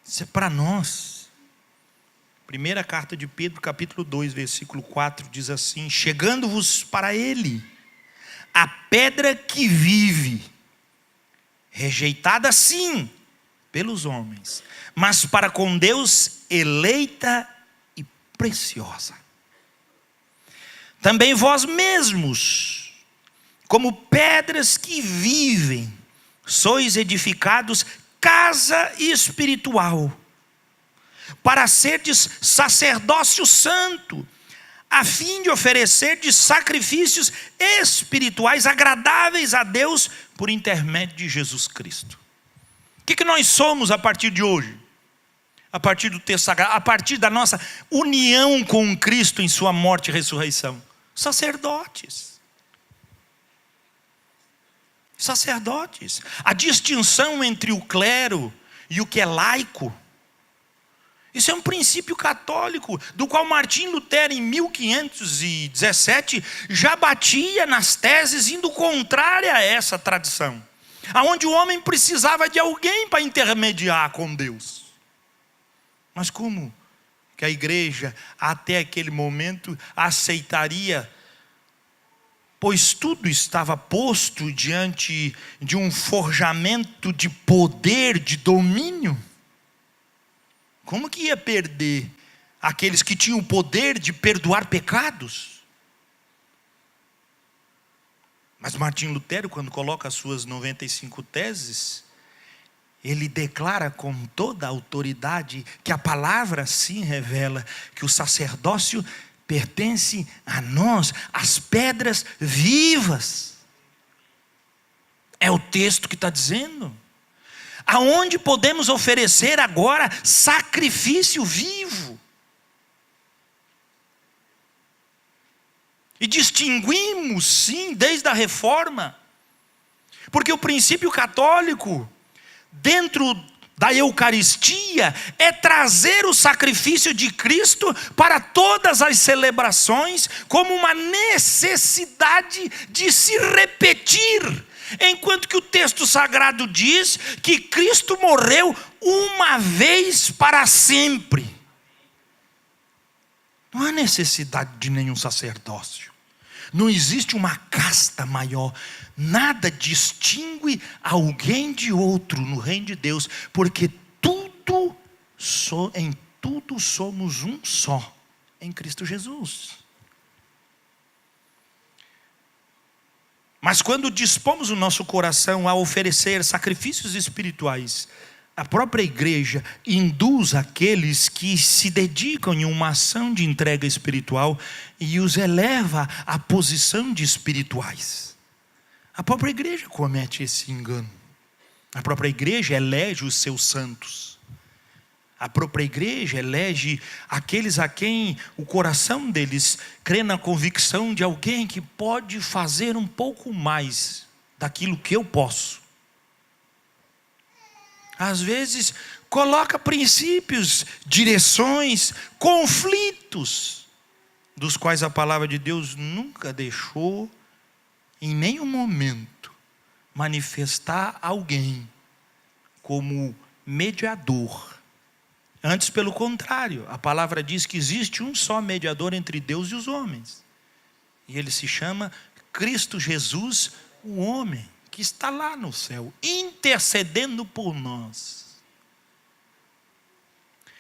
Isso é para nós. Primeira carta de Pedro, capítulo 2, versículo 4, diz assim: chegando-vos para ele, a pedra que vive, rejeitada sim pelos homens, mas para com Deus eleita e preciosa. Também vós mesmos, como pedras que vivem, sois edificados casa espiritual, para serdes sacerdócio santo, a fim de oferecerdes sacrifícios espirituais agradáveis a Deus por intermédio de Jesus Cristo. O que nós somos a partir de hoje? A partir do texto sagrado, a partir da nossa união com Cristo em sua morte e ressurreição. Sacerdotes. Sacerdotes. A distinção entre o clero e o que é laico, isso é um princípio católico, do qual Martim Lutero, em 1517, já batia nas teses, indo contrária a essa tradição, aonde o homem precisava de alguém para intermediar com Deus. Mas como que a igreja, até aquele momento, aceitaria, pois tudo estava posto diante de um forjamento de poder, de domínio? Como que ia perder aqueles que tinham o poder de perdoar pecados? Mas Martim Lutero, quando coloca as suas 95 teses, ele declara com toda a autoridade que a palavra sim revela que o sacerdócio pertence a nós, as pedras vivas. É o texto que está dizendo. Aonde podemos oferecer agora sacrifício vivo. E distinguimos sim desde a reforma, porque o princípio católico dentro da Eucaristia é trazer o sacrifício de Cristo para todas as celebrações como uma necessidade de se repetir. Enquanto que o texto sagrado diz que Cristo morreu uma vez para sempre. Não há necessidade de nenhum sacerdócio. Não existe uma casta maior. Nada distingue alguém de outro no reino de Deus, porque em tudo somos um só, em Cristo Jesus. Mas quando dispomos o nosso coração a oferecer sacrifícios espirituais, a própria igreja induz aqueles que se dedicam em uma ação de entrega espiritual e os eleva à posição de espirituais. A própria igreja comete esse engano. A própria igreja elege os seus santos. A própria igreja elege aqueles a quem o coração deles crê na convicção de alguém que pode fazer um pouco mais daquilo que eu posso. Às vezes coloca princípios, direções, conflitos, dos quais a palavra de Deus nunca deixou em nenhum momento manifestar alguém como mediador. Antes, pelo contrário, a palavra diz que existe um só mediador entre Deus e os homens. E ele se chama Cristo Jesus, o homem, que está lá no céu, intercedendo por nós.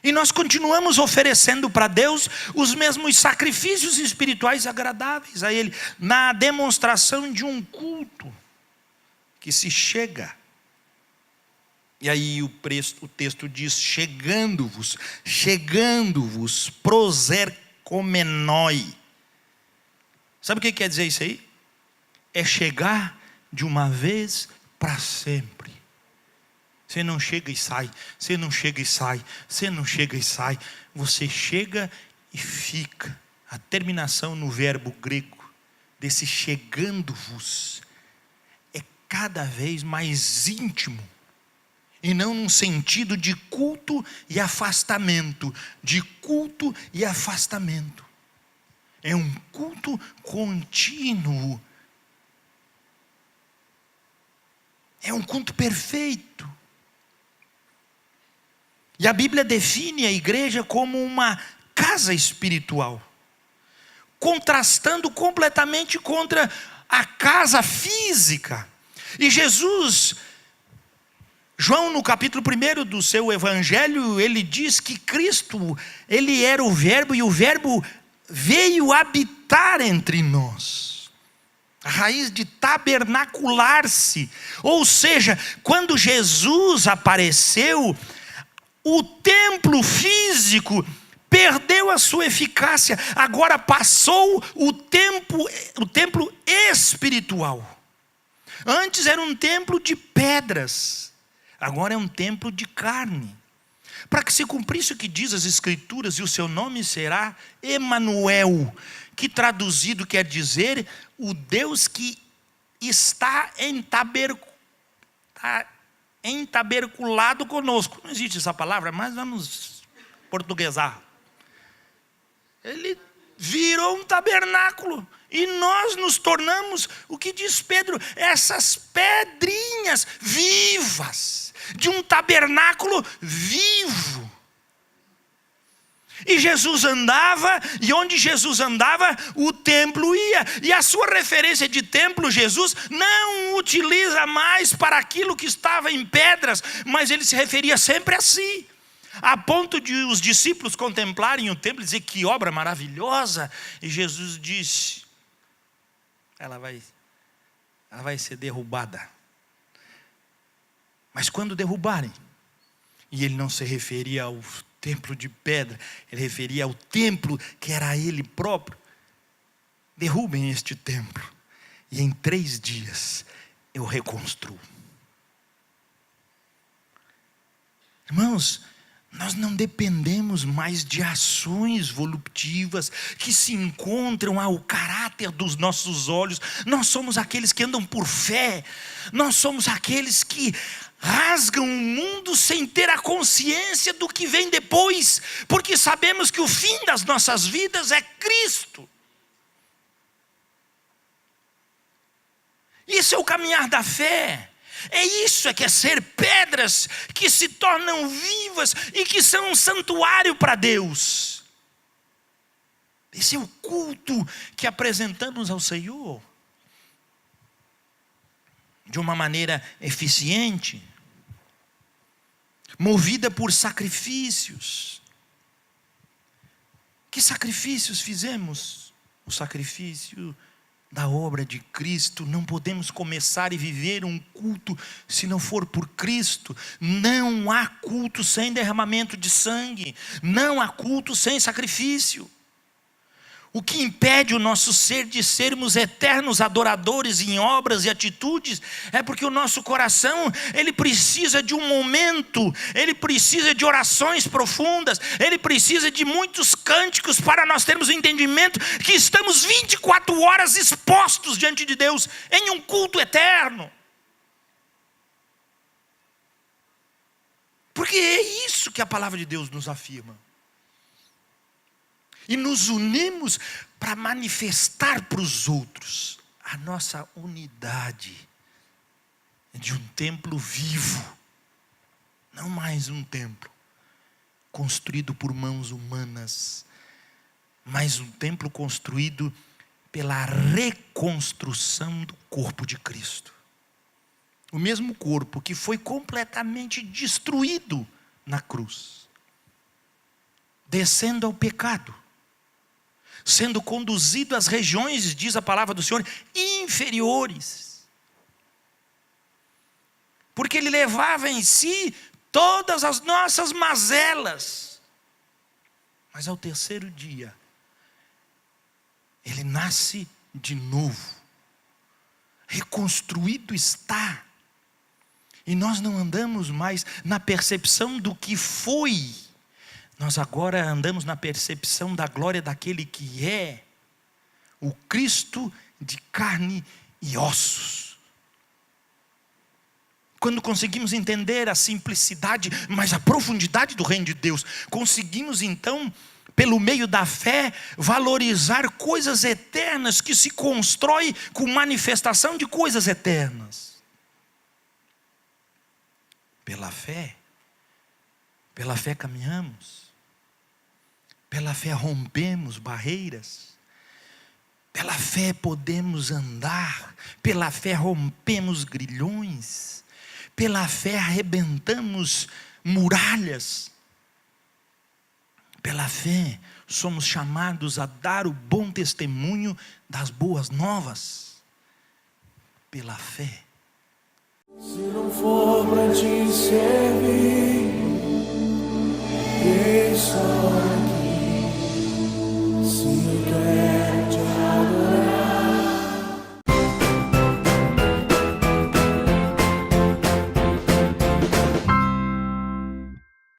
E nós continuamos oferecendo para Deus os mesmos sacrifícios espirituais agradáveis a Ele, na demonstração de um culto que se chega. E aí o texto diz: chegando-vos, prosercomenoi. Sabe o que quer dizer isso aí? É chegar de uma vez para sempre. Você não chega e sai, você não chega e sai, você não chega e sai. Você chega e fica. A terminação no verbo grego desse chegando-vos é cada vez mais íntimo. E não num sentido de culto e afastamento. De culto e afastamento. É um culto contínuo. É um culto perfeito. E a Bíblia define a igreja como uma casa espiritual, contrastando completamente contra a casa física. E Jesus, João no capítulo 1 do seu evangelho, ele diz que Cristo, ele era o verbo e o verbo veio habitar entre nós. A raiz de tabernacular-se. Ou seja, quando Jesus apareceu, o templo físico perdeu a sua eficácia. Agora passou o templo espiritual. Antes era um templo de pedras, agora é um templo de carne. Para que se cumprisse o que diz as Escrituras, e o seu nome será Emanuel, que traduzido quer dizer o Deus que está entaberculado conosco. Não existe essa palavra, mas vamos portuguesar. Ele virou um tabernáculo. E nós nos tornamos, o que diz Pedro, essas pedrinhas vivas, de um tabernáculo vivo. E Jesus andava, e onde Jesus andava, o templo ia. E a sua referência de templo, Jesus não utiliza mais para aquilo que estava em pedras, mas ele se referia sempre a si. A ponto de os discípulos contemplarem o templo e dizer que obra maravilhosa. E Jesus disse, ela vai ser derrubada. Mas quando derrubarem, e ele não se referia ao templo de pedra, ele referia ao templo que era ele próprio. Derrubem este templo, e em 3 dias eu reconstruo. Irmãos, nós não dependemos mais de ações voluptivas que se encontram ao caráter dos nossos olhos. Nós somos aqueles que andam por fé. Nós somos aqueles que rasgam o mundo sem ter a consciência do que vem depois, porque sabemos que o fim das nossas vidas é Cristo. Isso é o caminhar da fé. É isso que é ser pedras que se tornam vivas e que são um santuário para Deus. Esse é o culto que apresentamos ao Senhor de uma maneira eficiente, movida por sacrifícios. Que sacrifícios fizemos? O sacrifício da obra de Cristo. Não podemos começar e viver um culto se não for por Cristo. Não há culto sem derramamento de sangue. Não há culto sem sacrifício. O que impede o nosso ser de sermos eternos adoradores em obras e atitudes é porque o nosso coração, ele precisa de um momento, ele precisa de orações profundas, ele precisa de muitos cânticos para nós termos o entendimento que estamos 24 horas expostos diante de Deus em um culto eterno. Porque é isso que a palavra de Deus nos afirma. E nos unimos para manifestar para os outros a nossa unidade de um templo vivo. Não mais um templo construído por mãos humanas, mas um templo construído pela reconstrução do corpo de Cristo. O mesmo corpo que foi completamente destruído na cruz, descendo ao pecado, sendo conduzido às regiões, diz a palavra do Senhor, inferiores. Porque ele levava em si todas as nossas mazelas. Mas ao 3º dia, ele nasce de novo. Reconstruído está. E nós não andamos mais na percepção do que foi. Nós agora andamos na percepção da glória daquele que é o Cristo de carne e ossos. Quando conseguimos entender a simplicidade, mas a profundidade do reino de Deus, conseguimos então, pelo meio da fé, valorizar coisas eternas que se constrói com manifestação de coisas eternas. Pela fé, Pela fé caminhamos. Pela fé rompemos barreiras. Pela fé podemos andar. Pela fé rompemos grilhões. Pela fé arrebentamos muralhas. Pela fé somos chamados a dar o bom testemunho das boas novas. Pela fé. Se não for pra te servir, quem sou eu?